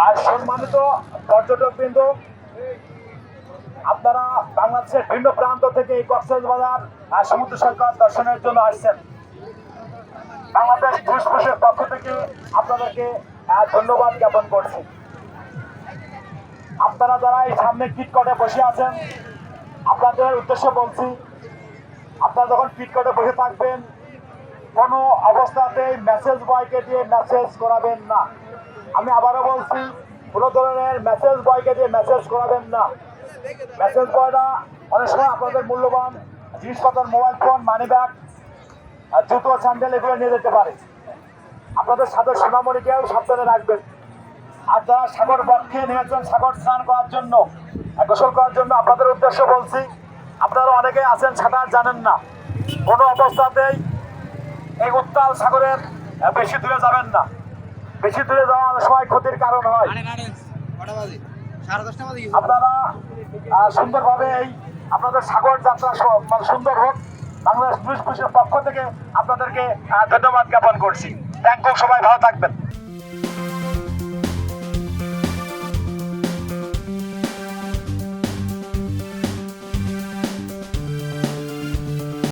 আর সম্মানিত পর্যটকবৃন্দ, আপনারা বাংলাদেশের ভিন্ন প্রান্ত থেকে এই কক্সবাজার সমুদ্র সৈকত দর্শনের জন্য আসছেন। বাংলাদেশ পুলিশের পক্ষ থেকে আপনাদেরকে ধন্যবাদ জ্ঞাপন করছি। আপনারা যারা এই সামনে কিটকটে বসে আছেন, আপনাদের উদ্দেশ্যে বলছি, আপনারা যখন কিটকটে বসে থাকবেন, কোনো অবস্থাতেই মেসেজ বয়কে দিয়ে মেসেজ করাবেন না। আমি আবারও বলছি, কোনো ধরনের মেসেজ বয়কে দিয়ে মেসেজ করাবেন না। মেসেজ বয়রা অনেক সময় আপনাদের মূল্যবান জিনিসপত্র, মোবাইল ফোন, মানি ব্যাগ, জুতো, স্যান্ডেল এগুলো নিয়ে যেতে পারে। আপনাদের সাথে সোনামণিকেও সাবধানে রাখবেন। আর যারা সাগর বক্ষে নেমেছেন সাগর স্নান করার জন্য, গোসল করার জন্য, আপনাদের উদ্দেশ্য বলছি, আপনারা অনেকেই আছেন সাঁতার জানেন না। কোনো অবস্থাতেই এই উত্তাল সাগরের বেশি দূরে যাবেন না। বেশি দূরে যাওয়া অনেক সময় ক্ষতির কারণ হয়। আপনারা সুন্দরভাবে এই আপনাদের সাগর যাত্রা মানে সুন্দর হোক, বাংলাদেশ পুলিশের পক্ষ থেকে আপনাদেরকে ধন্যবাদ জ্ঞাপন করছি। থ্যাংক ইউ, সবাই ভালো থাকবেন।